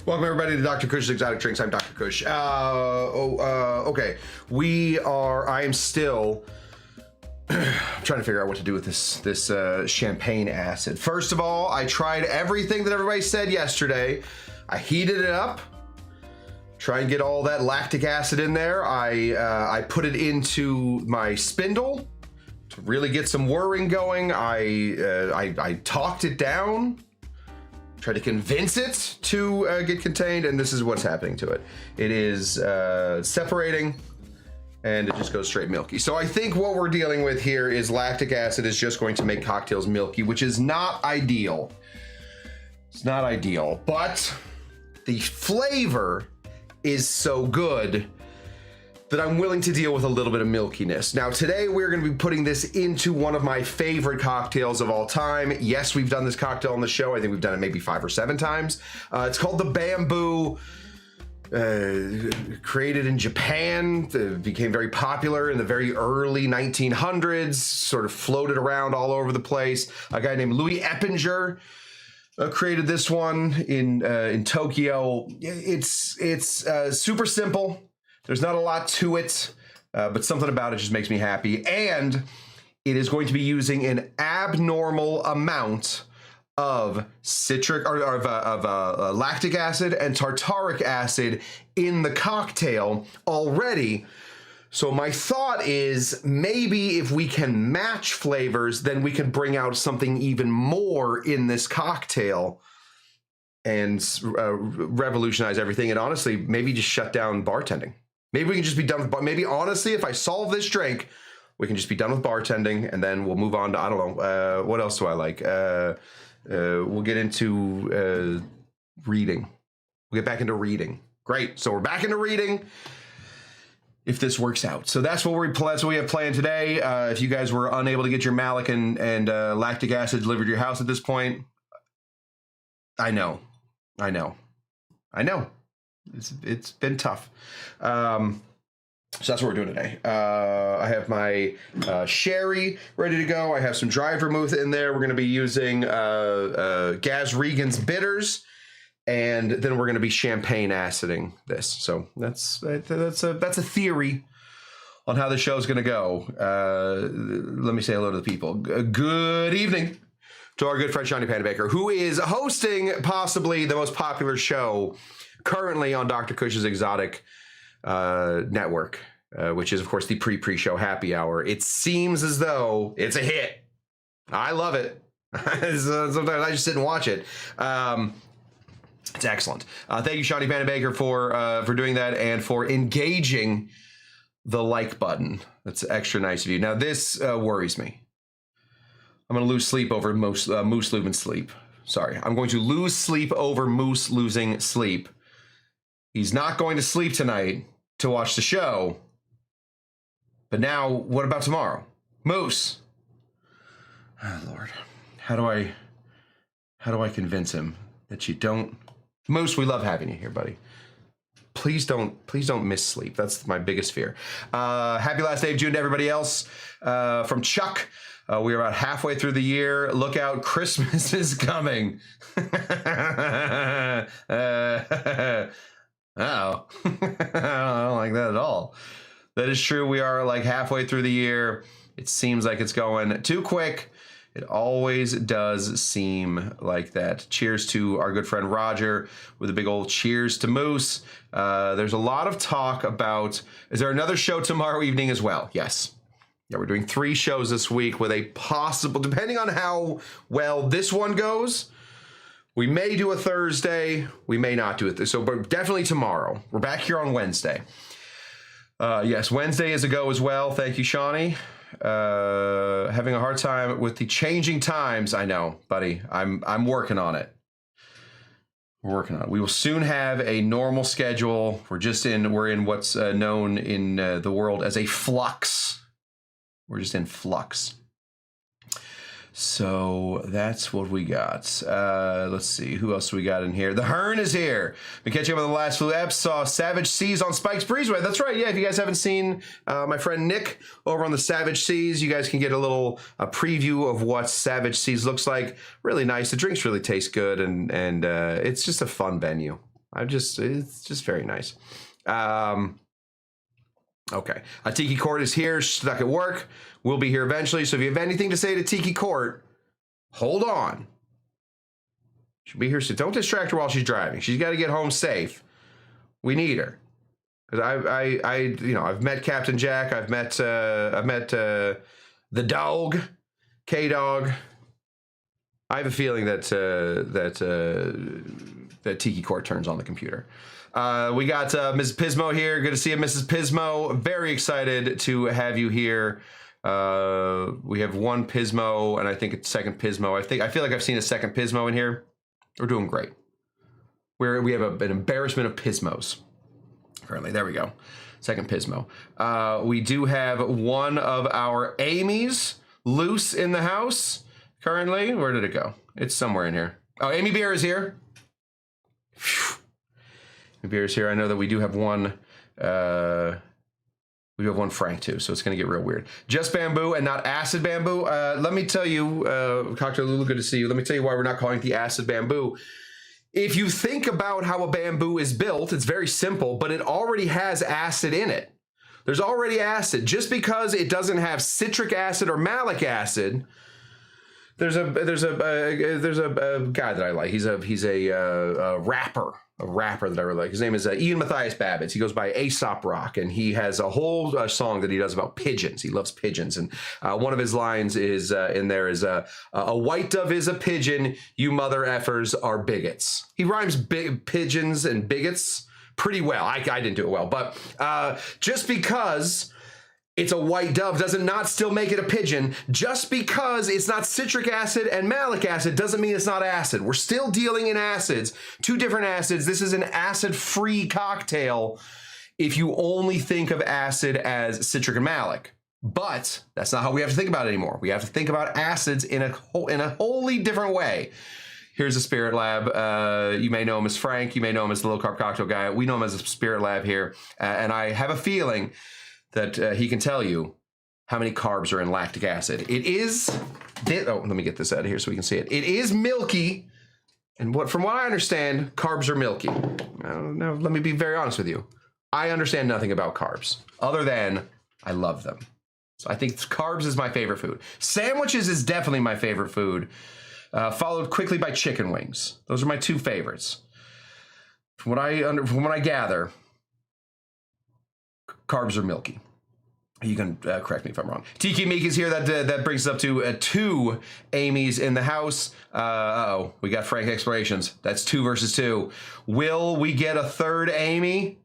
Welcome everybody to Dr. Cush's Exotic Drinks. I'm Dr. Cush. Okay. I am still trying to figure out what to do with this champagne acid. First of all, I tried everything that everybody said yesterday. I heated it up, try and get all that lactic acid in there. I put it into my spindle to really get some whirring going. I talked it down, tried to convince it to get contained, and this is what's happening to it. It is separating, and it just goes straight milky. So I think what we're dealing with here is lactic acid is just going to make cocktails milky, which is not ideal. It's not ideal, but the flavor is so good that I'm willing to deal with a little bit of milkiness. Now today we're gonna be putting this into one of my favorite cocktails of all time. Yes, we've done this cocktail on the show. I think we've done it maybe 5 or 7 times. It's called the Bamboo. Created in Japan, became very popular in the very early 1900s, sort of floated around all over the place. A guy named Louis Eppinger created this one in Tokyo. It's super simple. There's not a lot to it, but something about it just makes me happy. And it is going to be using an abnormal amount of citric or of lactic acid and tartaric acid in the cocktail already. So my thought is maybe if we can match flavors, then we can bring out something even more in this cocktail and revolutionize everything. And honestly, maybe just shut down bartending. Maybe we can just be done with, maybe honestly, if I solve this drink, we can just be done with bartending and then we'll move on to, I don't know, what else do I like? We'll get into reading. We'll get back into reading. Great. So we're back into reading if this works out. So that's what we have planned today. If you guys were unable to get your malic and lactic acid delivered to your house at this point, I know. It's been tough. So that's what we're doing today. I have my sherry ready to go. I have some dried vermouth in there. We're going to be using Gaz Regan's bitters, and then we're going to be champagne aciding this. So that's a theory on how the show's going to go. Let me say hello to the people. Good evening to our good friend Shawnee Panabaker, who is hosting possibly the most popular show currently on Dr. Cush's Exotic Network, which is, of course, the pre-show happy hour. It seems as though it's a hit. I love it. Sometimes I just sit and watch it. It's excellent. Thank you, Shawnee Panabaker, for doing that and for engaging the like button. That's extra nice of you. Now, this worries me. I'm going to lose sleep over Moose losing sleep. Sorry. I'm going to lose sleep over Moose losing sleep. He's not going to sleep tonight to watch the show. But now, what about tomorrow? Moose. Oh, Lord. How do I convince him that you don't? Moose, we love having you here, buddy. Please don't miss sleep. That's my biggest fear. Happy last day of June to everybody else. From Chuck. We are about halfway through the year. Look out, Christmas is coming. Oh, I don't like that at all. That is true. We are like halfway through the year. It seems like it's going too quick. It always does seem like that. Cheers to our good friend Roger with a big old cheers to Moose. There's a lot of talk about, is there another show tomorrow evening as well? Yes. Yeah, we're doing 3 shows this week with a possible, depending on how well this one goes, we may do a Thursday, we may not do it. So, but definitely tomorrow. We're back here on Wednesday. Yes, Wednesday is a go as well. Thank you, Shawnee. Having a hard time with the changing times. I know, buddy. I'm working on it. We're working on it. We will soon have a normal schedule. We're in what's known in the world as a flux. We're just in flux. So that's what we got. Let's see. Who else we got in here? The Hearn is here. Been catching up on the last few eps. Saw Savage Seas on Spike's Breezeway. That's right. Yeah, if you guys haven't seen my friend Nick over on the Savage Seas, you guys can get a preview of what Savage Seas looks like. Really nice. The drinks really taste good, and it's just a fun venue. It's just very nice. Okay. Tiki Court is here, stuck at work. We'll be here eventually. So if you have anything to say to Tiki Court, hold on. She'll be here soon. Don't distract her while she's driving. She's got to get home safe. We need her. Because I've met Captain Jack. I've met the dog, K-Dog. I have a feeling that Tiki Court turns on the computer. We got Mrs. Pismo here. Good to see you, Mrs. Pismo. Very excited to have you here. We have one Pismo, and I think it's second Pismo. I feel like I've seen a second Pismo in here. We're doing great. We have an embarrassment of Pismos. Currently, there we go. Second Pismo. We do have one of our Amy's loose in the house currently. Where did it go? It's somewhere in here. Oh, Amy Beer is here. Phew. Amy Beer is here. I know that we do have one. We do have one Frank too, so it's going to get real weird. Just bamboo and not acid bamboo. Let me tell you, Cocktail Lulu, good to see you. Let me tell you why we're not calling it the acid bamboo. If you think about how a bamboo is built, it's very simple, but it already has acid in it. There's already acid. Just because it doesn't have citric acid or malic acid, there's a guy that I like. He's a rapper that I really like. His name is Ian Matthias Babbitts. He goes by Aesop Rock, and he has a whole song that he does about pigeons. He loves pigeons, and one of his lines is in there is a white dove is a pigeon. You mother effers are bigots. He rhymes pigeons and bigots pretty well. I didn't do it well, but just because it's a white dove doesn't not still make it a pigeon. Just because it's not citric acid and malic acid doesn't mean it's not acid. We're still dealing in acids, two different acids. This is an acid-free cocktail if you only think of acid as citric and malic. But that's not how we have to think about it anymore. We have to think about acids in a wholly different way. Here's a Spirit Lab. You may know him as Frank. You may know him as the Low Carb Cocktail Guy. We know him as a Spirit Lab here. And I have a feeling that he can tell you how many carbs are in lactic acid. It is, let me get this out of here so we can see it. It is milky, and from what I understand, carbs are milky. Now, let me be very honest with you. I understand nothing about carbs, other than I love them. So I think carbs is my favorite food. Sandwiches is definitely my favorite food, followed quickly by chicken wings. Those are my two favorites. From what I gather, carbs are milky. You can correct me if I'm wrong. Tiki Meek is here. That brings us up to 2 Amy's in the house. Uh-oh, we got Frank Explorations. That's 2 versus 2. Will we get a third Amy?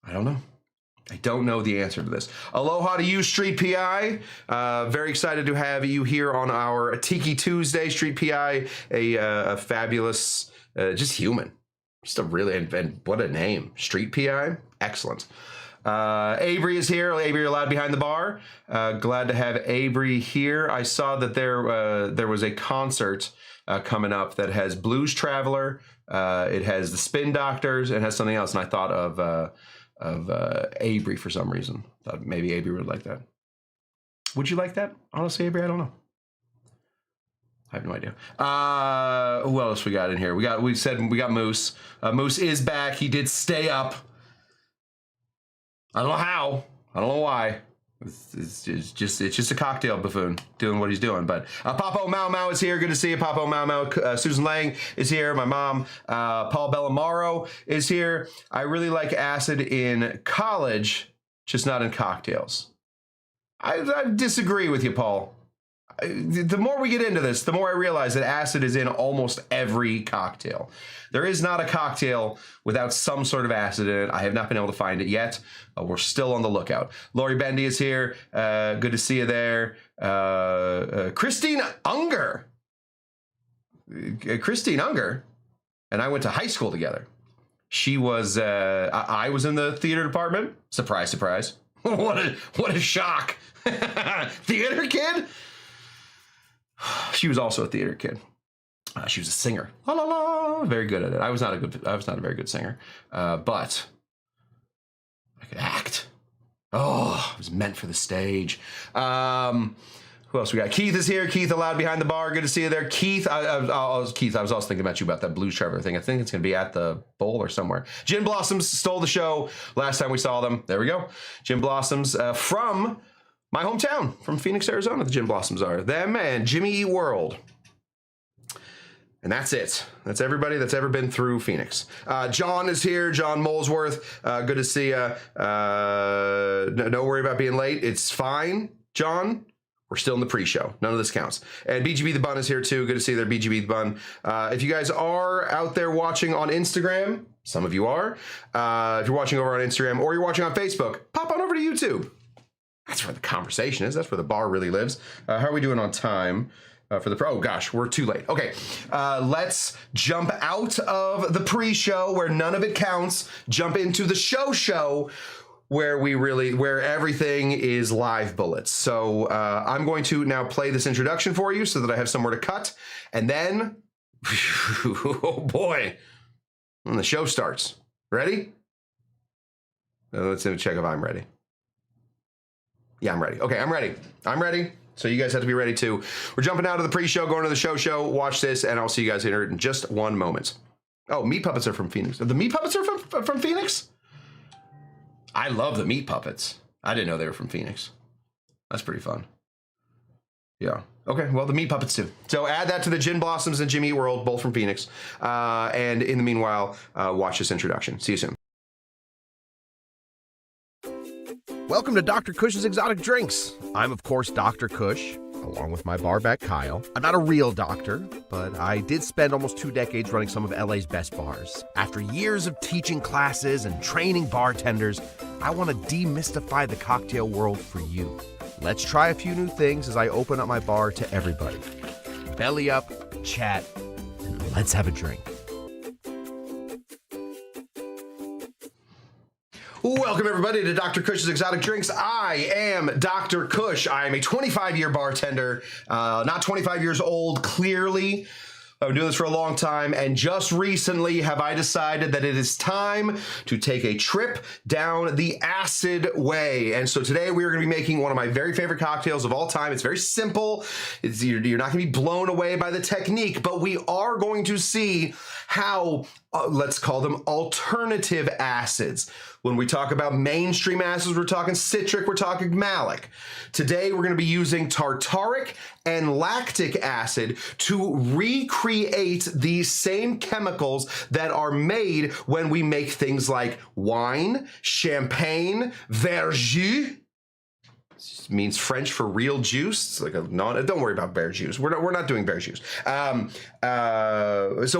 I don't know. I don't know the answer to this. Aloha to you, Street PI. Very excited to have you here on our Tiki Tuesday. Street PI, a fabulous, just human. Just a really, and what a name. Street PI, excellent. Avery is here. Avery, allowed behind the bar. Glad to have Avery here. I saw that there was a concert coming up that has Blues Traveler. It has the Spin Doctors. It has something else, and I thought of Avery for some reason. Thought maybe Avery would like that. Would you like that? Honestly, Avery, I don't know. I have no idea. Who else we got in here? We got Moose. Moose is back. He did stay up. I don't know how. I don't know why. It's just a cocktail buffoon doing what he's doing. But Papo Mau Mau is here. Good to see you, Papo Mau Mau. Susan Lang is here. My mom, Paul Bellamaro, is here. I really like acid in college, just not in cocktails. I disagree with you, Paul. The more we get into this, the more I realize that acid is in almost every cocktail. There is not a cocktail without some sort of acid in it. I have not been able to find it yet. We're still on the lookout. Lori Bendy is here. Good to see you there. Christine Unger. Christine Unger and I went to high school together. She was, I was in the theater department. Surprise, surprise. What a shock. Theater kid? She was also a theater kid. She was a singer. La la la. Very good at it. I was not a very good singer, but I could act. Oh, I was meant for the stage. Who Who else we got? Keith is here. Keith Allowed behind the bar. Good to see you there. Keith, Keith, I was also thinking about you about that Blue Trevor thing. I think it's going to be at the bowl or somewhere. Gin Blossoms stole the show last time we saw them. There we go. Gin Blossoms from my hometown, from Phoenix, Arizona. The Gin Blossoms are. Them and Jimmy Eat World. And that's it. That's everybody that's ever been through Phoenix. John is here. John Molesworth. Good to see you. Don't worry about being late. It's fine, John. We're still in the pre-show. None of this counts. And BGB the Bun is here too. Good to see you there, BGB the Bun. If you guys are out there watching on Instagram, some of you are. If you're watching over on Instagram or you're watching on Facebook, pop on over to YouTube. That's where the conversation is. That's where the bar really lives. How are we doing on time for the pro? Oh gosh, we're too late. Okay, let's jump out of the pre-show where none of it counts. Jump into the show where everything is live bullets. So I'm going to now play this introduction for you so that I have somewhere to cut. And then, oh boy, when the show starts. Ready? Let's check if I'm ready. Yeah, I'm ready. Okay, I'm ready. I'm ready. So you guys have to be ready too. We're jumping out of the pre-show, going to the show. Watch this, and I'll see you guys here in just one moment. Oh, Meat Puppets are from Phoenix. The Meat Puppets are from Phoenix? I love the Meat Puppets. I didn't know they were from Phoenix. That's pretty fun. Yeah. Okay, well, the Meat Puppets too. So add that to the Gin Blossoms and Jimmy Eat World, both from Phoenix. And in the meanwhile, watch this introduction. See you soon. Welcome to Dr. Cush's Exotic Drinks. I'm, of course, Dr. Cush, along with my barback Kyle. I'm not a real doctor, but I did spend almost 2 decades running some of LA's best bars. After years of teaching classes and training bartenders, I want to demystify the cocktail world for you. Let's try a few new things as I open up my bar to everybody. Belly up, chat, and let's have a drink. Welcome, everybody, to Dr. Cush's Exotic Drinks. I am Dr. Cush. I am a 25-year bartender, not 25 years old, clearly. I've been doing this for a long time, and just recently have I decided that it is time to take a trip down the acid way. And so today we are going to be making one of my very favorite cocktails of all time. It's very simple. You're not going to be blown away by the technique, but we are going to see how, let's call them alternative acids. When we talk about mainstream acids, we're talking citric, we're talking malic. Today, we're going to be using tartaric and lactic acid to recreate these same chemicals that are made when we make things like wine, champagne, verjus. Means French for real juice. It's like don't worry about bear juice. We're not doing bear juice. So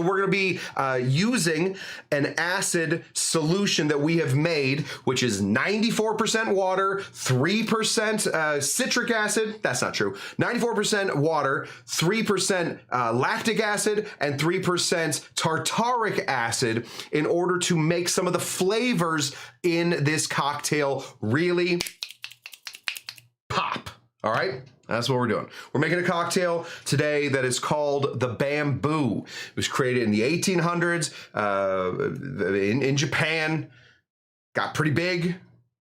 we're going to be using an acid solution that we have made, which is 94% water, 3% citric acid. That's not true. 94% water, 3% lactic acid, and 3% tartaric acid in order to make some of the flavors in this cocktail really pop. All right, that's what we're doing. We're making a cocktail today that is called the Bamboo. It was created in the 1800s in Japan. Got pretty big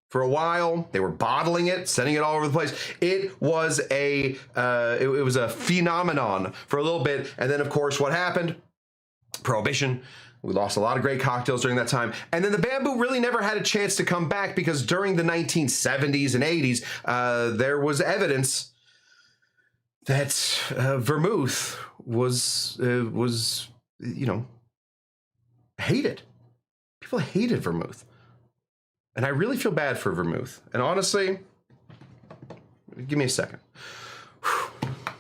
for a while. They were bottling it, sending it all over the place. It was a phenomenon for a little bit, and then of course what happened? Prohibition. We lost a lot of great cocktails during that time. And then the Bamboo really never had a chance to come back because during the 1970s and 80s, there was evidence that vermouth was hated. People hated vermouth. And I really feel bad for vermouth. And honestly, give me a second.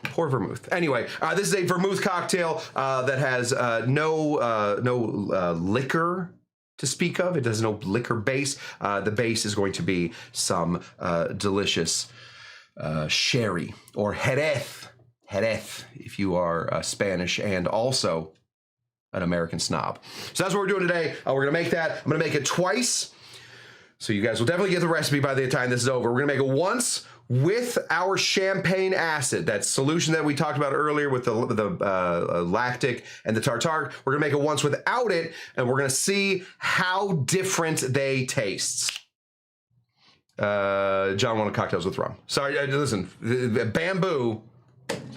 Poor vermouth. Anyway, this is a vermouth cocktail that has no liquor to speak of. It has no liquor base. The base is going to be some delicious sherry or Jerez, if you are Spanish and also an American snob. So that's what we're doing today. We're gonna make that. I'm gonna make it twice. So you guys will definitely get the recipe by the time this is over. We're gonna make it once with our champagne acid, that solution that we talked about earlier with the lactic and the tartaric. We're gonna make it once without it, and we're gonna see how different they taste. John wanted cocktails with rum. Sorry, listen, bamboo,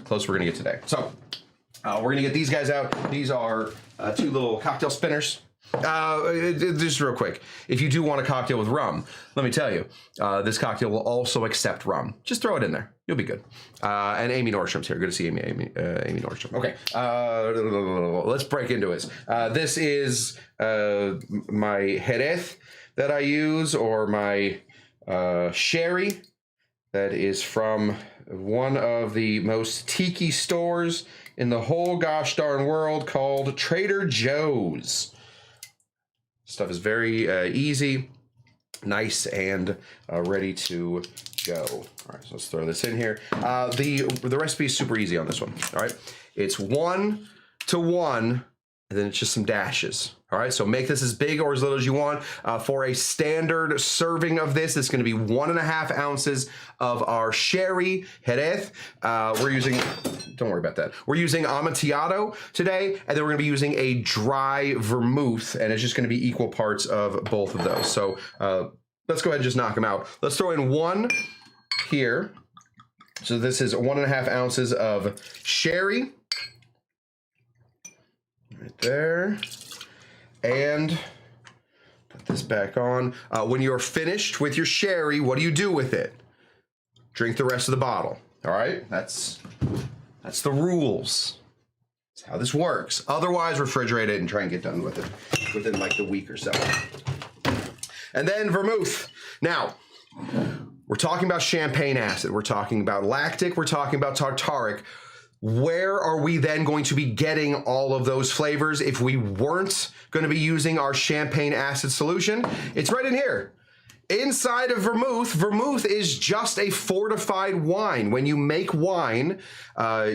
close we're gonna get today. So we're gonna get these guys out. These are 2 little cocktail spinners. Just real quick, if you do want a cocktail with rum, let me tell you, this cocktail will also accept rum. Just throw it in there. You'll be good. And Amy Nordstrom's here. Good to see Amy Nordstrom. Okay, let's break into it. This is my Jerez that I use, or my sherry that is from one of the most tiki stores in the whole gosh darn world, called Trader Joe's. Stuff is very easy, nice, and ready to go. All right, so let's throw this in here. The recipe is super easy on this one. All right, it's 1 to 1, and then it's just some dashes. All right, so make this as big or as little as you want. For a standard serving of this, it's going to be 1.5 ounces of our sherry Jerez. We're using, don't worry about that. We're using Amontillado today, and then we're going to be using a dry vermouth, and it's just going to be equal parts of both of those. So let's go ahead and just knock them out. Let's throw in 1 here. So this is 1.5 ounces of sherry. Right there. And put this back on. When you're finished with your sherry, what do you do with it? Drink the rest of the bottle. All right, that's the rules. That's how this works. Otherwise, refrigerate it and try and get done with it within like the week or so. And then vermouth. Now, we're talking about champagne acid. We're talking about lactic. We're talking about tartaric. Where are we then going to be getting all of those flavors if we weren't going to be using our champagne acid solution? It's right in here. Inside of vermouth, vermouth is just a fortified wine. When you make wine,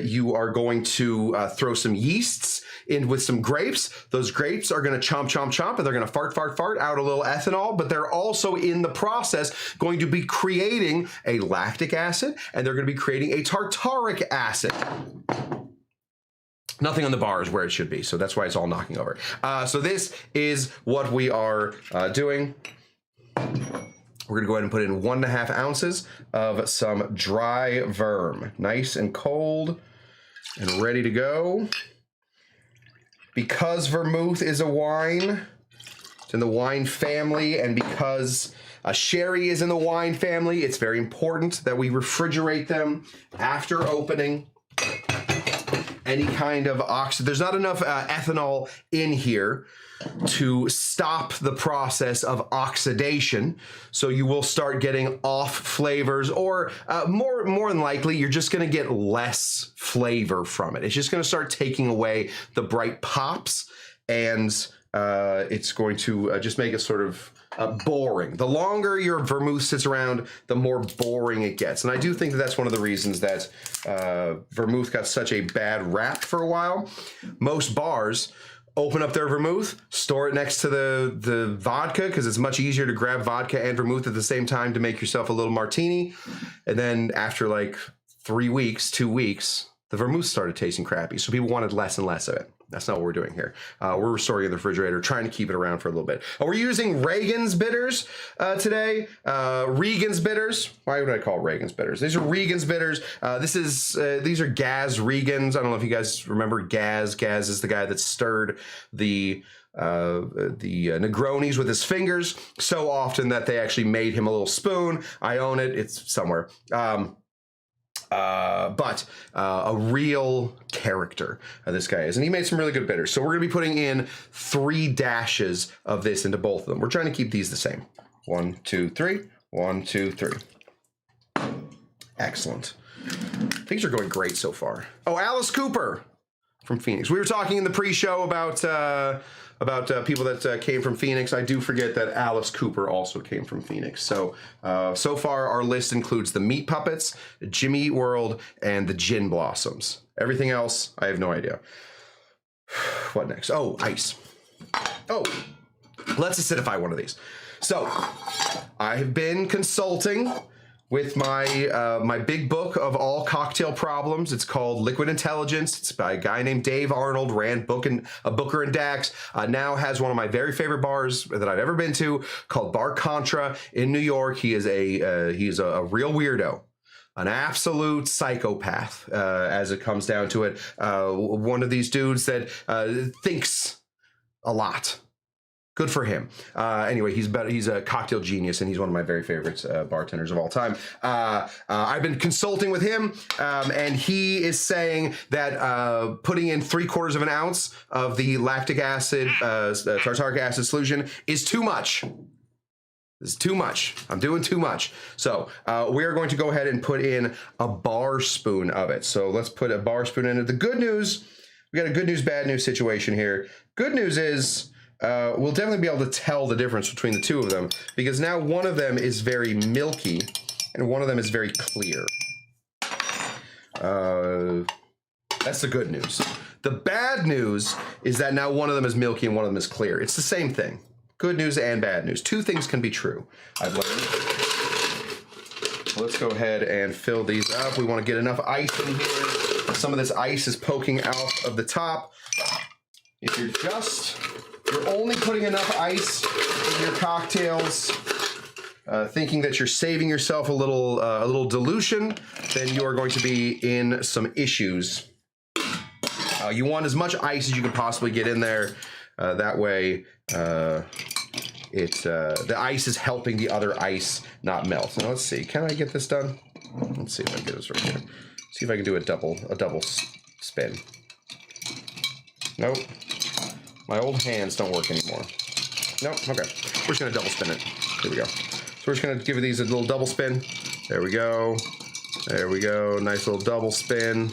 you are going to throw some yeasts in with some grapes. Those grapes are going to chomp, chomp, chomp, and they're going to fart, fart, fart out a little ethanol, but they're also in the process going to be creating a lactic acid, and they're going to be creating a tartaric acid. Nothing on the bar is where it should be, so that's why it's all knocking over. So this is what we are doing. We're gonna go ahead and put in 1.5 ounces of some dry verm. Nice and cold and ready to go. Because vermouth is a wine, it's in the wine family, and because sherry is in the wine family, it's very important that we refrigerate them after opening. Any kind of there's not enough ethanol in here to stop the process of oxidation, so you will start getting off flavors, or more than likely you're just going to get less flavor from it. It's just going to start taking away the bright pops, and it's going to just make it sort of boring. The longer your vermouth sits around, the more boring it gets. And I do think that that's one of the reasons that vermouth got such a bad rap for a while. Most bars open up their vermouth, store it next to the vodka, because it's much easier to grab vodka and vermouth at the same time to make yourself a little martini. And then after like 3 weeks, 2 weeks, the vermouth started tasting crappy. So people wanted less and less of it. That's not what we're doing here. We're storing in the refrigerator, trying to keep it around for a little bit. We're using Regan's bitters today. Regan's bitters. Why would I call it Regan's bitters? These are Regan's bitters. These are Gaz Regan's. I don't know if you guys remember Gaz. Gaz is the guy that stirred the Negronis with his fingers so often that they actually made him a little spoon. I own it. It's somewhere. But a real character this guy is, and he made some really good bitters. So we're going to be putting in 3 dashes of this into both of them. We're trying to keep these the same. 1, 2, 3. 1, 2, 3. Excellent. Things are going great so far. Oh, Alice Cooper from Phoenix. We were talking in the pre-show about people that came from Phoenix. I do forget that Alice Cooper also came from Phoenix. So, so far our list includes the Meat Puppets, Jimmy Eat World, and the Gin Blossoms. Everything else, I have no idea. What next? Oh, ice. Oh, let's acidify one of these. So, I have been consulting with my my big book of all cocktail problems. It's called Liquid Intelligence. It's by a guy named Dave Arnold, ran Booker and Dax. Now has one of my very favorite bars that I've ever been to called Bar Contra in New York. He is a real weirdo. An absolute psychopath, as it comes down to it. One of these dudes that thinks a lot. Good for him. Anyway, he's a cocktail genius, and he's one of my very favorite bartenders of all time. I've been consulting with him, and he is saying that putting in 3/4 of an ounce of the lactic acid, tartaric acid solution is too much. This is too much. I'm doing too much. So we're going to go ahead and put in a bar spoon of it. So let's put a bar spoon in it. The good news, we got a good news, bad news situation here. Good news is we'll definitely be able to tell the difference between the two of them, because now one of them is very milky and one of them is very clear. That's the good news. The bad news is that now one of them is milky and one of them is clear. It's the same thing. Good news and bad news. Two things can be true, I've learned. Let's go ahead and fill these up. We want to get enough ice in here. Some of this ice is poking out of the top. If you're only putting enough ice in your cocktails, thinking that you're saving yourself a little dilution, then you are going to be in some issues. You want as much ice as you can possibly get in there. That way, the ice is helping the other ice not melt. Now let's see. Can I get this done? Let's see if I can get this right here. See if I can do a double spin. Nope. My old hands don't work anymore. Nope. Okay. We're just gonna double spin it. Here we go. So we're just gonna give these a little double spin. There we go. There we go. Nice little double spin.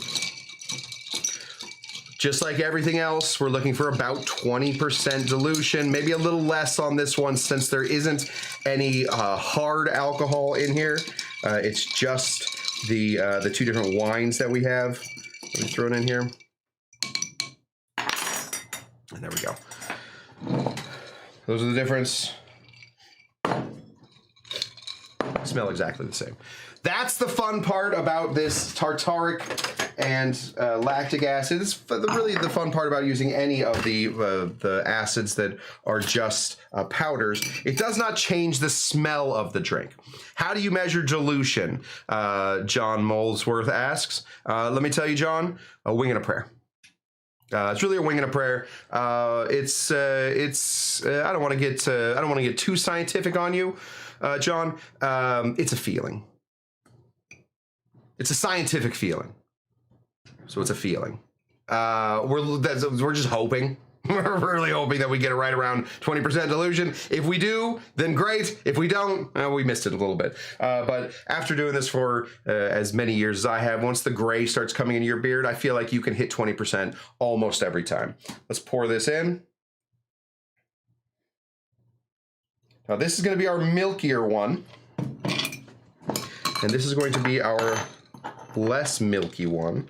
Just like everything else, we're looking for about 20% dilution, maybe a little less on this one since there isn't any hard alcohol in here. It's just the two different wines that we have. Let me throw it in here. And there we go. Those are the difference. Smell exactly the same. That's the fun part about this tartaric and lactic acid. It's really the fun part about using any of the acids that are just powders. It does not change the smell of the drink. How do you measure dilution? John Molesworth asks. Let me tell you, John, a wing and a prayer. It's really a wing and a prayer. It's I don't want to get too scientific on you, John. It's a feeling. It's a scientific feeling. So it's a feeling. We're just hoping. We're really hoping that we get it right around 20% dilution. If we do, then great. If we don't, we missed it a little bit. But after doing this for as many years as I have, once the gray starts coming into your beard, I feel like you can hit 20% almost every time. Let's pour this in. Now this is going to be our milkier one. And this is going to be our less milky one.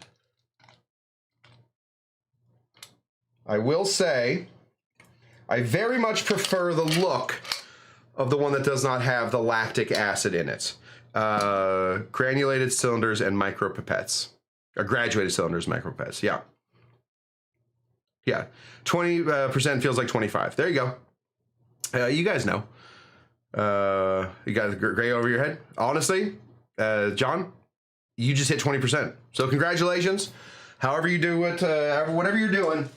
I will say, I very much prefer the look of the one that does not have the lactic acid in it. Granulated cylinders and micropipettes. Or graduated cylinders, micropipettes, yeah. Yeah, 20% feels like 25. There you go. You guys know. You got the gray over your head? Honestly, John, you just hit 20%. So congratulations. However you do it, whatever you're doing,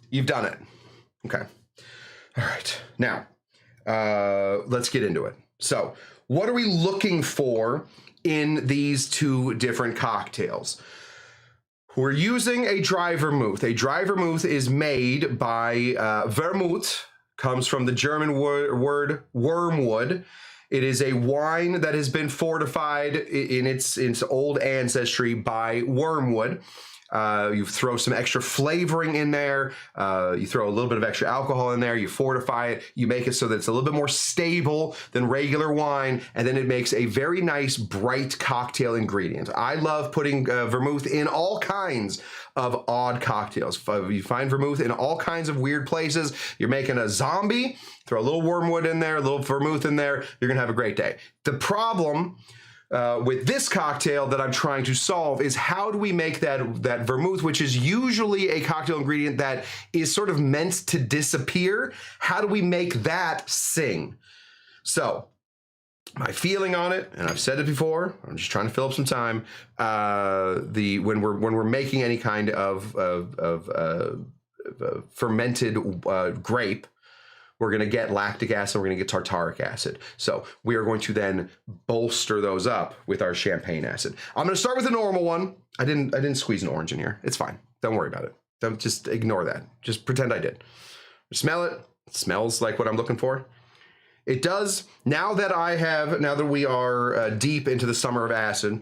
you've done it. Okay. All right. Now, let's get into it. So, what are we looking for in these two different cocktails? We're using a dry vermouth. A dry vermouth is made by vermouth, comes from the German word wormwood. It is a wine that has been fortified in its old ancestry by wormwood. You throw some extra flavoring in there. You throw a little bit of extra alcohol in there. You fortify it. You make it so that it's a little bit more stable than regular wine. And then it makes a very nice, bright cocktail ingredient. I love putting vermouth in all kinds of odd cocktails. You find vermouth in all kinds of weird places. You're making a zombie, throw a little wormwood in there, a little vermouth in there. You're going to have a great day. The problem with this cocktail that I'm trying to solve is how do we make that vermouth, which is usually a cocktail ingredient that is sort of meant to disappear. How do we make that sing? So my feeling on it, and I've said it before, I'm just trying to fill up some time. When we're making any kind of fermented grape, we're going to get lactic acid, we're going to get tartaric acid. So we are going to then bolster those up with our champagne acid. I'm going to start with the normal one. I didn't squeeze an orange in here. It's fine. Don't worry about it. Don't just ignore that. Just pretend I did. Smell it. It smells like what I'm looking for. It does. Now that we are deep into the summer of acid,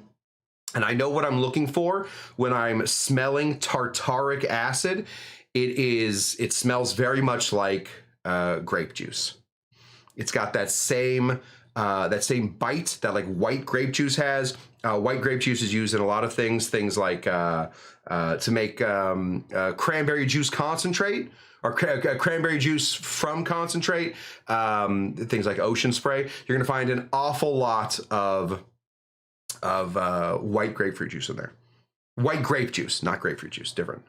and I know what I'm looking for when I'm smelling tartaric acid, it smells very much like grape juice. It's got that same bite that like white grape juice has. White grape juice is used in a lot of things like to make cranberry juice concentrate or cranberry juice from concentrate. Things like ocean spray. You're going to find an awful lot of white grapefruit juice in there. White grape juice, not grapefruit juice, different.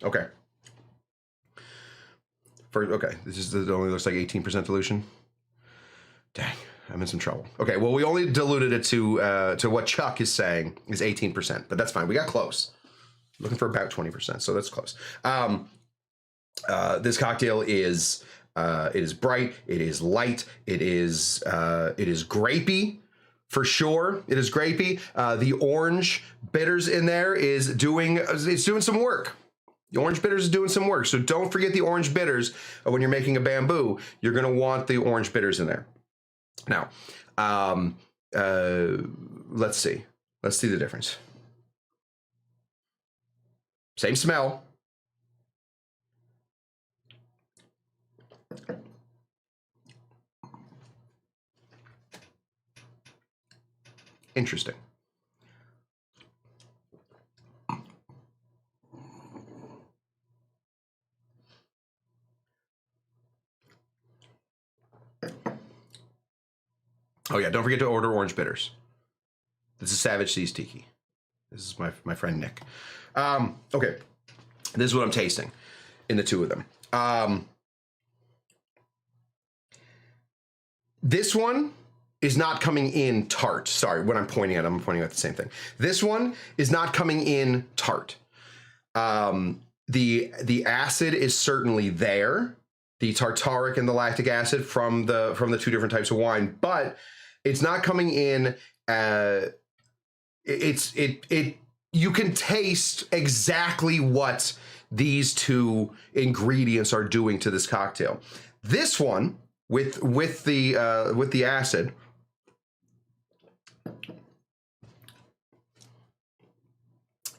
Okay. This only looks like 18% dilution. Dang, I'm in some trouble. Okay, well, we only diluted it to what Chuck is saying is 18%, but that's fine. We got close. Looking for about 20%, so that's close. This cocktail is it is bright, it is light, it is grapey. For sure, it is grapey. The orange bitters in there is doing some work. The orange bitters is doing some work. So don't forget the orange bitters when you're making a bamboo. You're going to want the orange bitters in there. Now, let's see. Let's see the difference. Same smell. Interesting. Oh yeah, don't forget to order orange bitters. This is Savage Seas Tiki. This is my friend Nick. Okay, this is what I'm tasting in the two of them. This one is not coming in tart. Sorry, when I'm pointing at it, I'm pointing at the same thing. This one is not coming in tart. The acid is certainly there, the tartaric and the lactic acid from the two different types of wine, but it's not coming in. You can taste exactly what these two ingredients are doing to this cocktail. This one with the acid,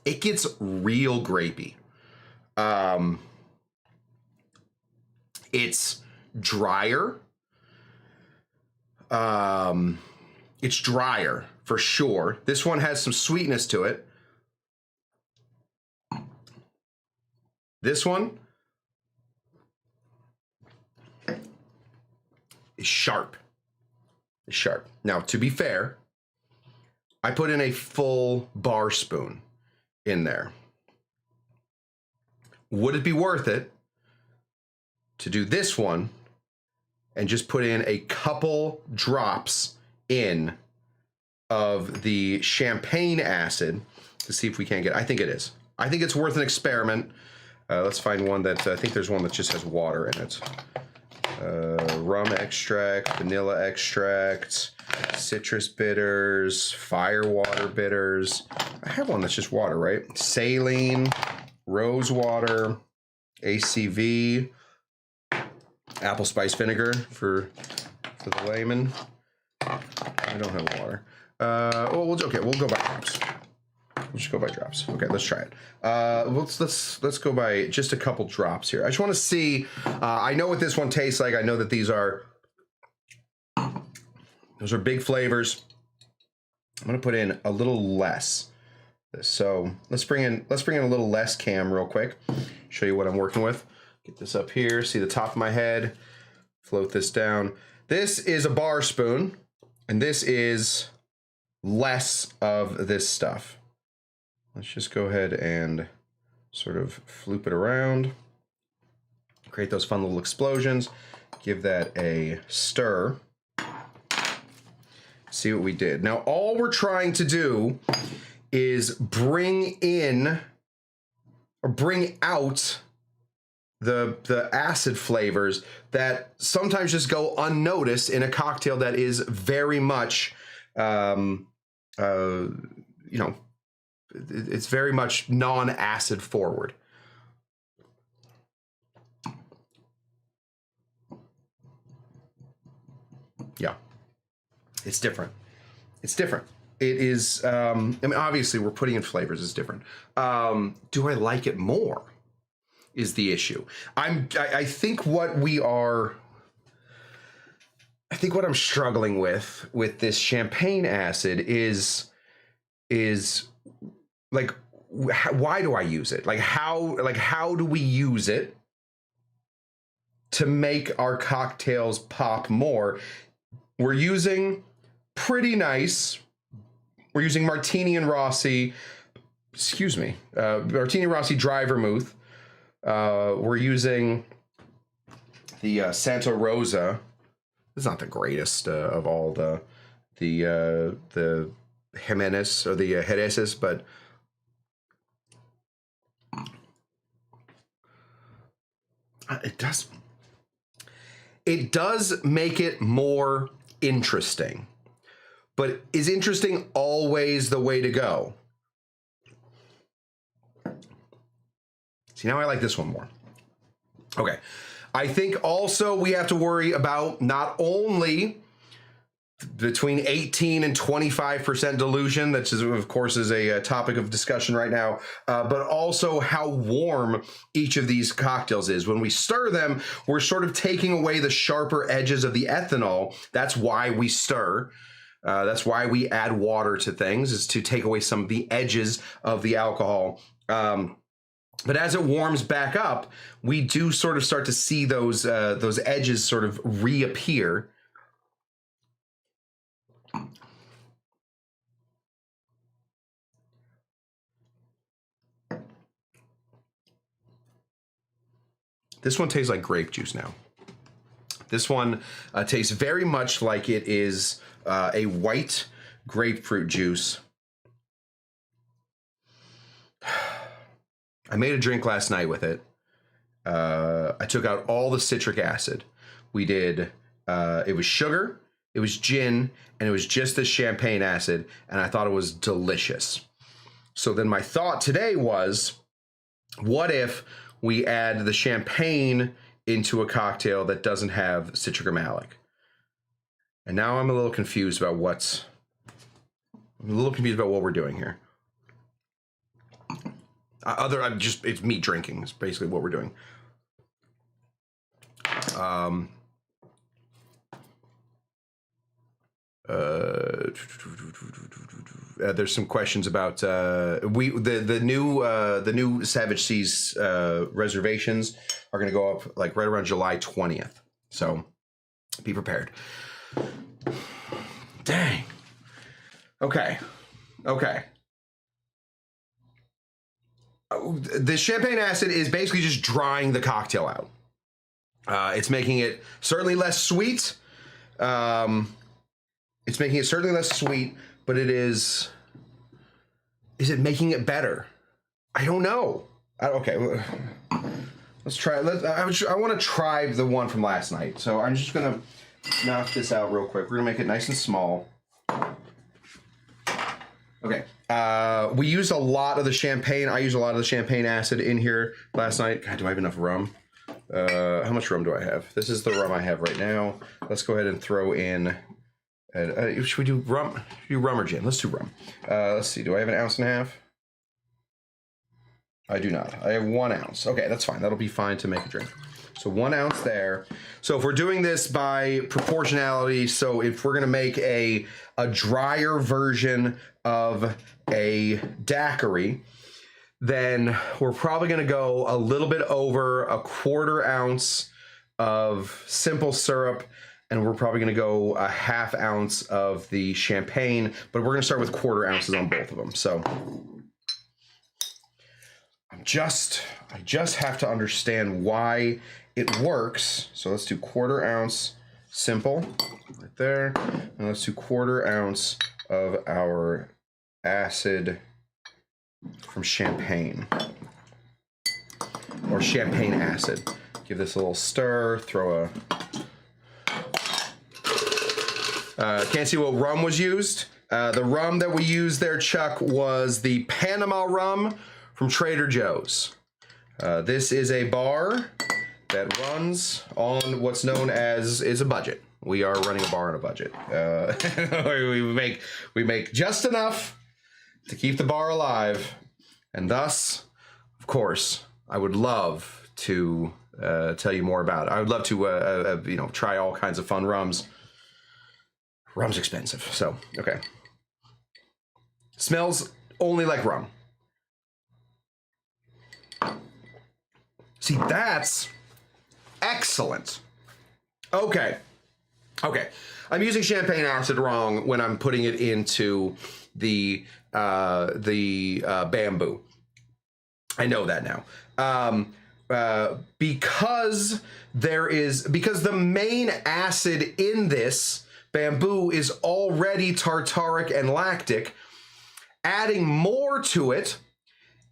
it gets real grapey. It's drier. It's drier for sure. This one has some sweetness to it. This one is sharp. It's sharp. Now, to be fair, I put in a full bar spoon in there. Would it be worth it to do this one and just put in a couple drops in of the champagne acid to see if we can't get, I think it is. I think it's worth an experiment. Let's find one that, I think there's one that just has water in it. Rum extract, vanilla extract, citrus bitters, firewater bitters. I have one that's just water, right? Saline, rose water, ACV, apple spice vinegar for the layman. I don't have water. Okay, we'll go by drops. We'll just go by drops. Okay, let's try it. Let's go by just a couple drops here. I just want to see. I know what this one tastes like. I know that those are big flavors. I'm gonna put in a little less. So let's bring in a little less cam real quick. Show you what I'm working with. Get this up here. See the top of my head. Float this down. This is a bar spoon, and this is less of this stuff. Let's just go ahead and sort of floop it around. Create those fun little explosions. Give that a stir. See what we did. Now, all we're trying to do is bring out the acid flavors that sometimes just go unnoticed in a cocktail that is very much, it's very much non-acid forward. Yeah, it's different. It's different. It is, I mean, obviously we're putting in flavors, it's different. Do I like it more is the issue. I think what I'm struggling with this champagne acid is like, why do I use it? Like how do we use it to make our cocktails pop more? We're using pretty nice. We're using Martini and Rossi, Martini Rossi dry vermouth. We're using the Santa Rosa. It's not the greatest of all the Jimenez or the Jerezes, but it does make it more interesting. But is interesting always the way to go? See, now I like this one more. Okay. I think also we have to worry about not only between 18 and 25% dilution, that is, of course, is a topic of discussion right now, but also how warm each of these cocktails is. When we stir them, we're sort of taking away the sharper edges of the ethanol. That's why we stir. That's why we add water to things, is to take away some of the edges of the alcohol. But as it warms back up, we do sort of start to see those edges sort of reappear. This one tastes like grape juice now. This one tastes very much like it is a white grapefruit juice. I made a drink last night with it. I took out all the citric acid. We did, it was sugar, it was gin, and it was just the champagne acid, and I thought it was delicious. So then my thought today was, what if we add the champagne into a cocktail that doesn't have citric or malic? And now I'm a little confused about what we're doing here. It's me drinking. It's basically what we're doing. There's some questions about the new Savage Seas reservations are going to go up like right around July 20th. So be prepared. Dang. Okay. The champagne acid is basically just drying the cocktail out. It's making it certainly less sweet. It's making it certainly less sweet, but is it making it better? I don't know. Okay, let's try. I want to try the one from last night. So I'm just gonna knock this out real quick. We're gonna make it nice and small. Okay. We used a lot of the champagne. I used a lot of the champagne acid in here last night. God, do I have enough rum? How much rum do I have? This is the rum I have right now. Let's go ahead and throw in Should we do rum? Do rum or gin? Let's do rum. Let's see. Do I have an ounce and a half? I do not. I have 1 ounce. Okay, that's fine. That'll be fine to make a drink. So 1 ounce there. So if we're doing this by proportionality, so if we're gonna make a drier version of a daiquiri, then we're probably gonna go a little bit over a 1/4 ounce of simple syrup, and we're probably gonna go a 1/2 ounce of the champagne, but we're gonna start with 1/4 ounces on both of them. So I just have to understand why it works. So let's do 1/4 ounce simple right there. And let's do 1/4 ounce of our acid from champagne, or champagne acid. Give this a little stir, throw a... can't see what rum was used. The rum that we used there, Chuck, was the Panama rum from Trader Joe's. This is a bar that runs on what's known as is a budget. We are running a bar on a budget. We make just enough to keep the bar alive, and thus, of course, I would love to tell you more about it. I would love to try all kinds of fun rums. Rum's expensive, so okay. Smells only like rum. See, that's excellent. Okay. I'm using champagne acid wrong when I'm putting it into the bamboo. I know that now. Because the main acid in this bamboo is already tartaric and lactic, adding more to it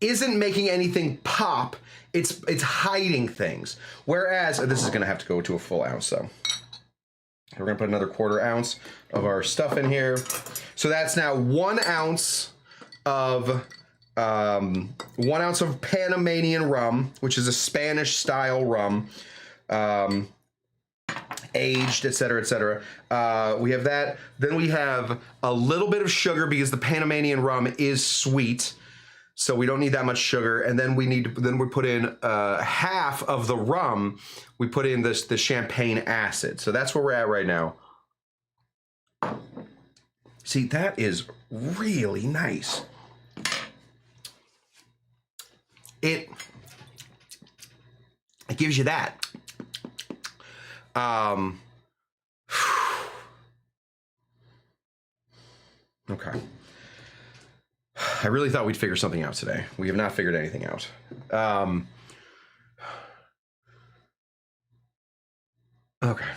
isn't making anything pop. It's hiding things. Whereas, this is gonna have to go to a full ounce, so. We're gonna put another 1/4 ounce of our stuff in here. So that's now 1 ounce of 1 ounce of Panamanian rum, which is a Spanish style rum, aged, etc., etc. We have that. Then we have a little bit of sugar because the Panamanian rum is sweet, so we don't need that much sugar. And then we put in 1/2 of the rum. We put in the champagne acid. So that's where we're at right now. See, that is really nice. It gives you that. Okay. I really thought we'd figure something out today. We have not figured anything out. Okay.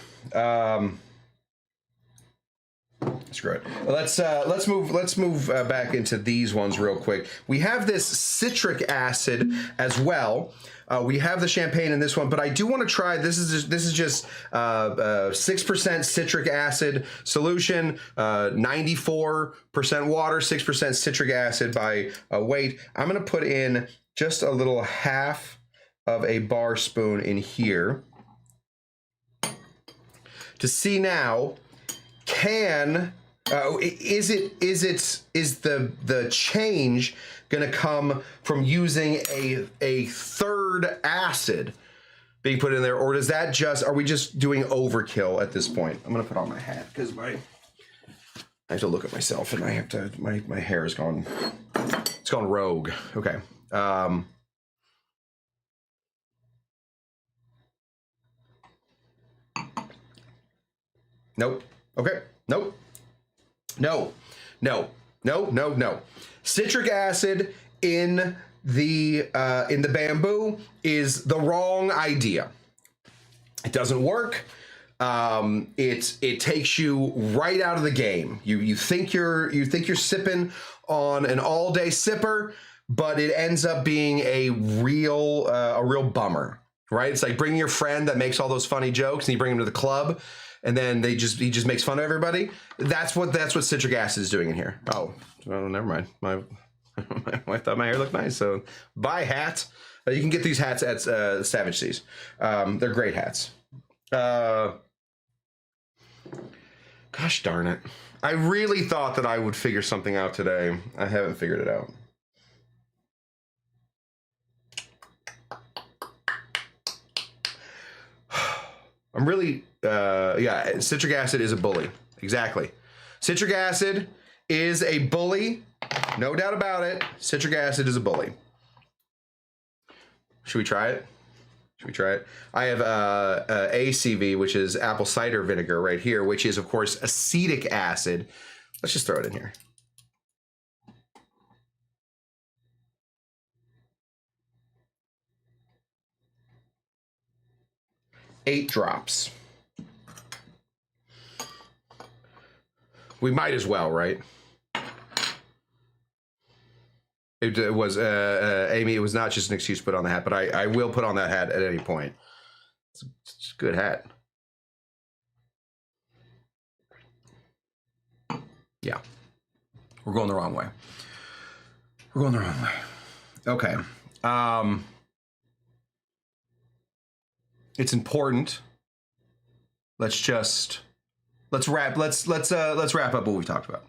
Screw it. Let's move back into these ones real quick. We have this citric acid as well. We have the champagne in this one, but I do want to try. This is just 6% citric acid solution, 94% water, 6% citric acid by weight. I'm gonna put in just a little 1/2 of a bar spoon in here to see now. Is the change gonna come from using a third acid being put in there, or does that are we just doing overkill at this point? I'm gonna put on my hat because I have to look at myself, and I have to my hair is gone. It's gone rogue. Okay. Nope. Okay. Nope. No. Citric acid in the bamboo is the wrong idea. It doesn't work. It takes you right out of the game. You think you're sipping on an all-day sipper, but it ends up being a real bummer, right? It's like bringing your friend that makes all those funny jokes, and you bring him to the club, and then he just makes fun of everybody. That's what citric acid is doing in here. Oh, well, never mind. My wife thought my hair looked nice, so buy hat. You can get these hats at Savage Seas. They're great hats. Gosh darn it. I really thought that I would figure something out today. I haven't figured it out. I'm really, yeah, citric acid is a bully. Exactly. Citric acid is a bully. No doubt about it. Citric acid is a bully. Should we try it? Should we try it? I have ACV, which is apple cider vinegar right here, which is, of course, acetic acid. Let's just throw it in here. Eight drops. We might as well, right? It was, Amy, it was not just an excuse to put on the hat, but I will put on that hat at any point. It's a good hat. Yeah. We're going the wrong way. We're going the wrong way. Okay. It's important. Let's wrap up what we've talked about.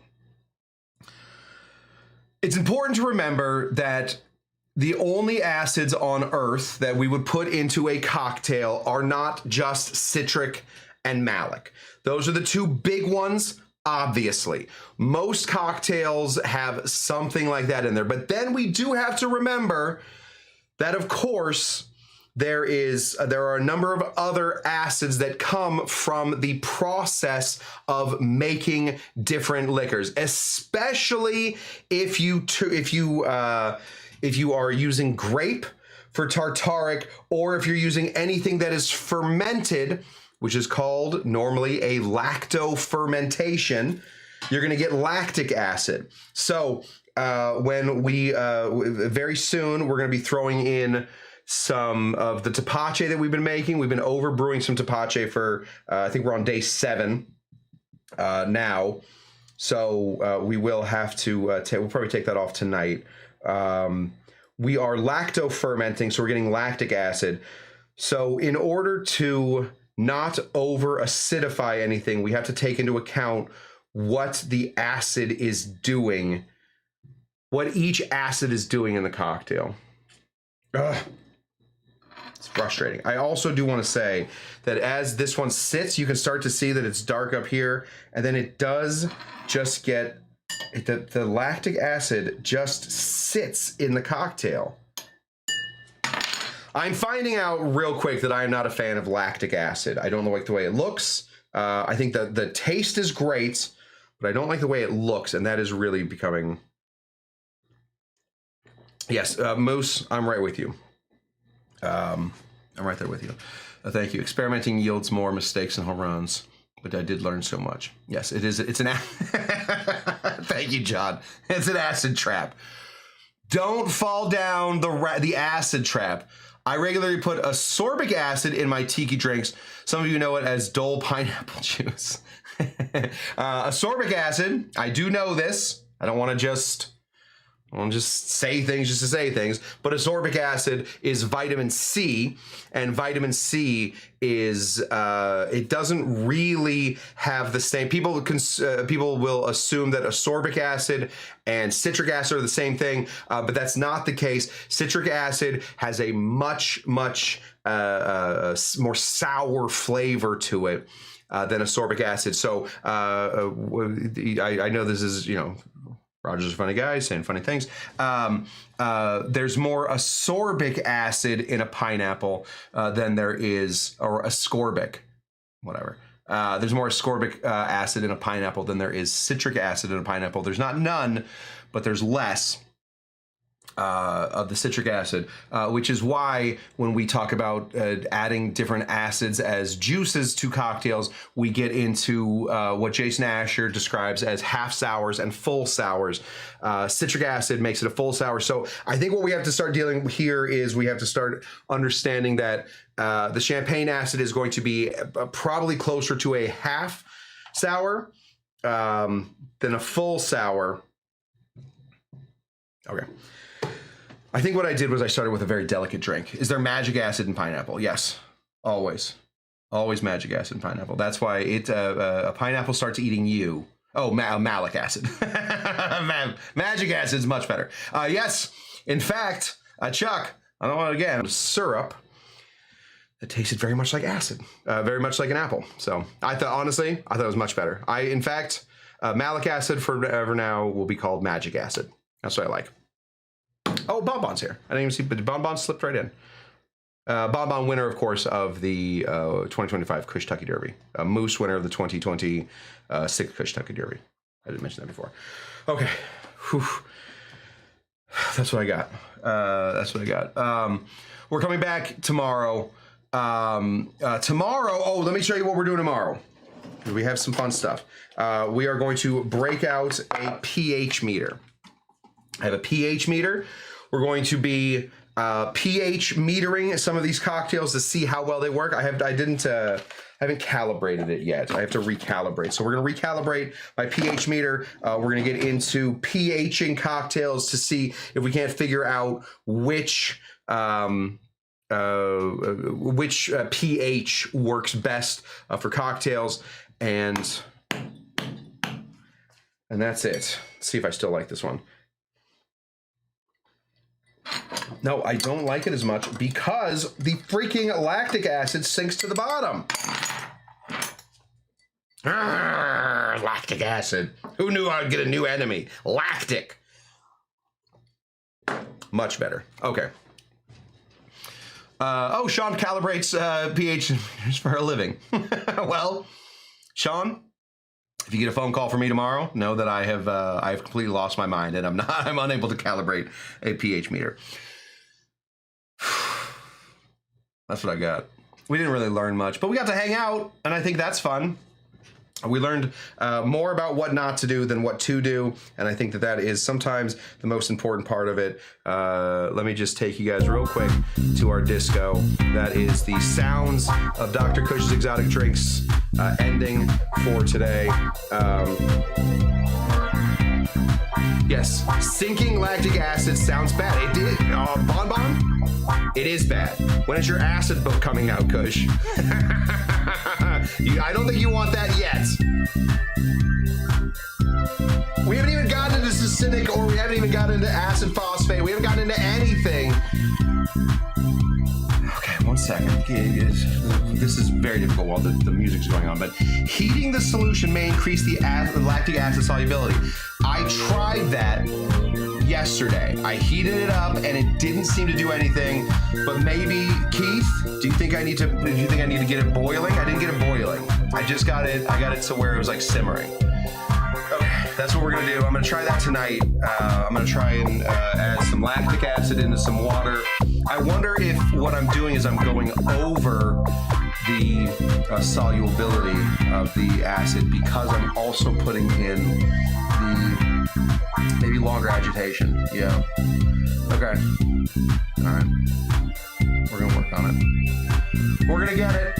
It's important to remember that the only acids on Earth that we would put into a cocktail are not just citric and malic. Those are the two big ones, obviously. Most cocktails have something like that in there. But then we do have to remember that, of course, there are a number of other acids that come from the process of making different liquors, especially if you are using grape for tartaric, or if you're using anything that is fermented, which is called normally a lactofermentation. You're going to get lactic acid. So when we very soon we're going to be throwing in some of the tepache that we've been making. We've been over brewing some tepache for, I think we're on day 7 now. So we will have to, we'll probably take that off tonight. We are lacto fermenting, so we're getting lactic acid. So in order to not over acidify anything, we have to take into account what the acid is doing, what each acid is doing in the cocktail. Ugh. It's frustrating. I also do want to say that as this one sits, you can start to see that it's dark up here, and then it does just get, the lactic acid just sits in the cocktail. I'm finding out real quick that I am not a fan of lactic acid. I don't like the way it looks. I think that the taste is great, but I don't like the way it looks, and that is really becoming... Yes, Moose, I'm right with you. I'm right there with you. Thank you. Experimenting yields more mistakes than home runs, but I did learn so much. Yes, it is. It's an... Thank you, John. It's an acid trap. Don't fall down the acid trap. I regularly put ascorbic acid in my tiki drinks. Some of you know it as Dole pineapple juice. Ascorbic acid, I do know this. I don't want to just say things just to say things, but ascorbic acid is vitamin C, and vitamin C is, it doesn't really have the same, people will assume that ascorbic acid and citric acid are the same thing, but that's not the case. Citric acid has a much more sour flavor to it than ascorbic acid. So I know this is, Roger's a funny guy saying funny things. There's more ascorbic acid in a pineapple than there is, or ascorbic, whatever. There's more ascorbic acid in a pineapple than there is citric acid in a pineapple. There's not none, but there's less of the citric acid, which is why when we talk about adding different acids as juices to cocktails, we get into what Jason Asher describes as half sours and full sours. Citric acid makes it a full sour. So I think what we have to start dealing here is we have to start understanding that the champagne acid is going to be probably closer to a half sour than a full sour. Okay. I think what I did was I started with a very delicate drink. Is there magic acid in pineapple? Yes, always. Always magic acid in pineapple. That's why a pineapple starts eating you. Oh, malic acid. Magic acid is much better. Yes, in fact, Chuck, I don't want to again syrup. It tasted very much like acid, very much like an apple. So I thought it was much better. In fact, malic acid forever now will be called magic acid. That's what I like. Oh, Bonbon's here. I didn't even see, but Bonbon slipped right in. Bonbon winner, of course, of the 2025 Cush Tucky Derby. Moose winner of the 2026 Cush Tucky Derby. I didn't mention that before. Okay. Whew. That's what I got. We're coming back tomorrow. Oh, let me show you what we're doing tomorrow. We have some fun stuff. We are going to break out a pH meter. I have a pH meter. We're going to be pH metering some of these cocktails to see how well they work. I haven't calibrated it yet. I have to recalibrate. So we're going to recalibrate my pH meter. We're going to get into pHing cocktails to see if we can't figure out which pH works best for cocktails, and that's it. Let's see if I still like this one. No, I don't like it as much because the freaking lactic acid sinks to the bottom. Lactic acid. Who knew I'd get a new enemy? Lactic. Much better. Okay. Sean calibrates pH for a living. Well, Sean, if you get a phone call from me tomorrow, know that I've completely lost my mind and I'm unable to calibrate a pH meter. That's what I got. We didn't really learn much, but we got to hang out, and I think that's fun. We learned more about what not to do than what to do, and I think that is sometimes the most important part of it. Let me just take you guys real quick to our disco. That is the sounds of Dr. Cush's Exotic Drinks ending for today. Yes, sinking lactic acid sounds bad. It did. Bonbon? It is bad. When is your acid book coming out, Cush? I don't think you want that yet. We haven't even gotten into acidic, or we haven't even gotten into acid phosphate. We haven't gotten into anything. Okay, 1 second. This is very difficult while the music's going on, but heating the solution may increase the lactic acid solubility. I tried that yesterday. I heated it up and it didn't seem to do anything, but maybe, Keith, do you think I need to get it boiling? I didn't get it boiling. I got it to where it was like simmering. Okay, that's what we're gonna do. I'm gonna try that tonight. I'm gonna try and add some lactic acid into some water. I wonder if what I'm doing is I'm going over the solubility of the acid because I'm also putting in the maybe longer agitation. Yeah. Okay. All right. We're gonna work on it. We're gonna get it.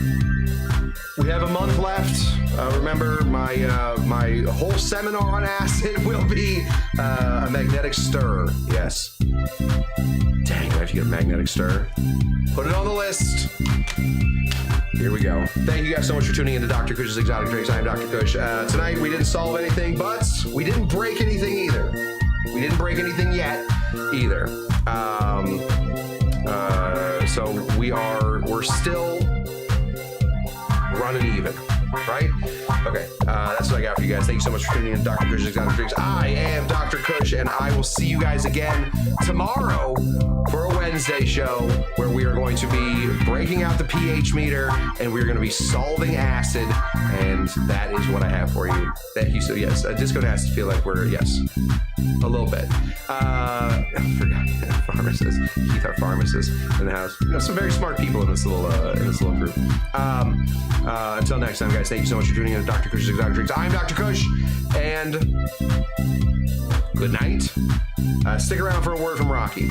We have a month left. Remember, my whole seminar on acid will be a magnetic stir. Yes. Dang, I have to get a magnetic stir. Put it on the list. Here we go. Thank you guys so much for tuning in to Dr. Cush's Exotic Drinks. I am Dr. Cush. Tonight, we didn't solve anything, but we didn't break anything either. We didn't break anything yet either. So we're still running even, right? Okay, that's what I got for you guys. Thank you so much for tuning in to Dr. Cush's Exotic Drinks. I am Dr. Cush, and I will see you guys again tomorrow for a Wednesday show where we are going to be breaking out the pH meter and we're going to be solving acid, and that is what I have for you. Thank you. So yes, Disco Nasty feel like we're, yes, a little bit. I forgot. Pharmacist, Keith, our pharmacist in the house. You know, some very smart people in this little group. Until next time, guys, thank you so much for tuning in to Dr. Cush's Exotic Drinks. I'm Dr. Cush, and good night. Stick around for a word from Rocky.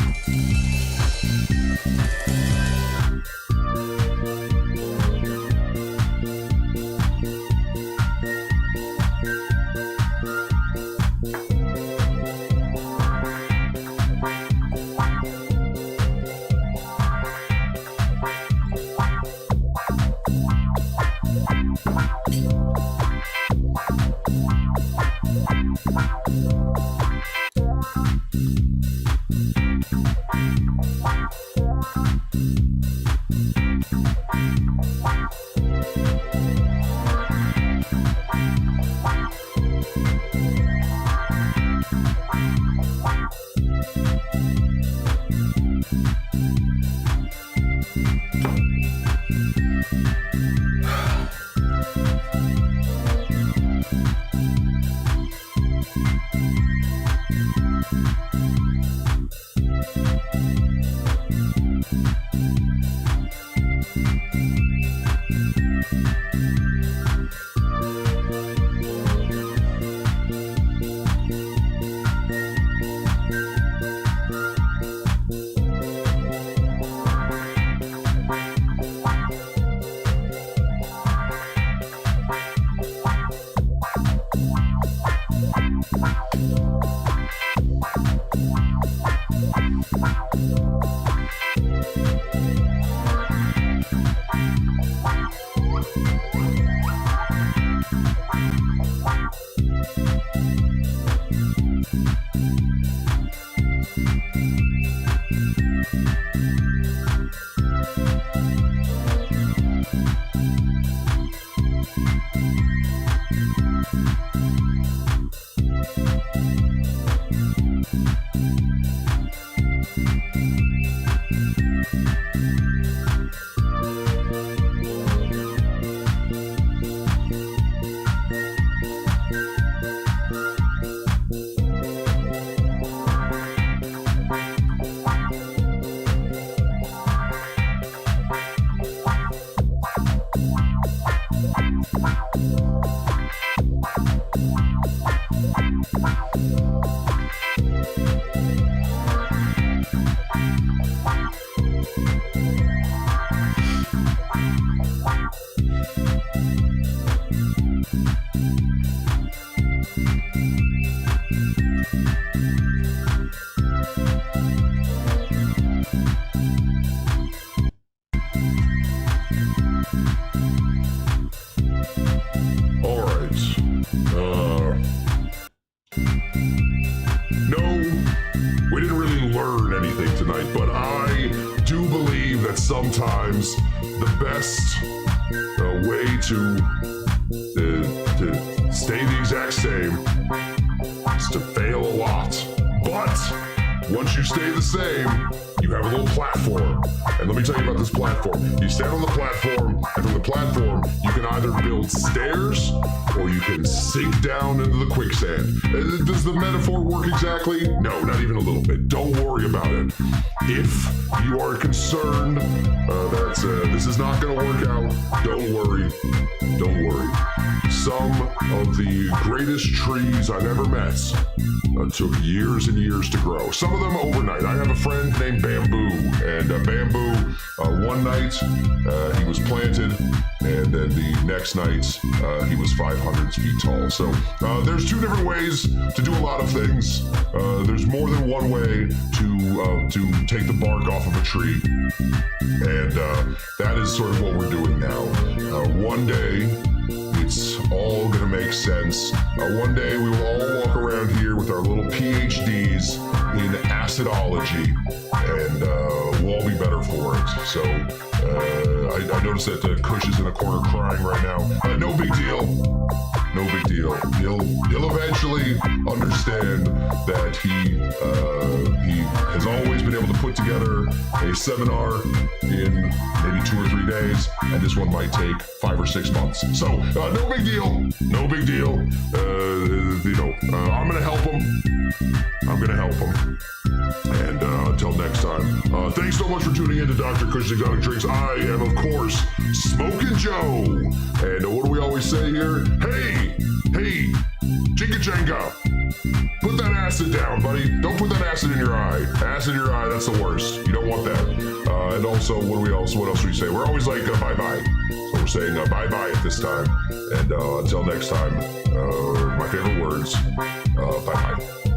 Sometimes the best way to stay the exact same is to fail a lot. But once you stay the same, you have a little platform. And let me tell you about this platform. You stand on the platform, and from the platform, you can either build stairs or you can sink down into the quicksand. Does the metaphor work exactly? No, not even a little bit. Don't worry about it. If you are concerned that this is not going to work out, don't worry. Don't worry. Some of the greatest trees I've ever met took years and years to grow. Some of them overnight. I have a friend named Bamboo, and Bamboo, one night he was planted, and then the next night he was 500 feet tall. So there's two different ways to do a lot of things. There's more than one way to take the bark off of a tree, and that is sort of what we're doing now. One day, it's all gonna make sense. One day we will all walk around here with our little PhDs in acidology, and we'll all be better for it. So I noticed that Cush is in a corner crying right now. No big deal. No big deal. He'll eventually understand that he has always been able to put together a seminar in maybe 2 or 3 days, and this one might take 5 or 6 months. So no big deal. No big deal. I'm gonna help him. I'm gonna help him. And until next time, thanks so much for tuning in to Dr. Cush's Exotic Drinks. I am, of course, Smokin' Joe. And what do we always say here? Hey, Jinga Jenga. Put that acid down, buddy. Don't put that acid in your eye. Acid in your eye, that's the worst. You don't want that. And also, what else do we say? We're always like, bye-bye. So we're saying bye-bye at this time. And until next time, my favorite words, bye-bye.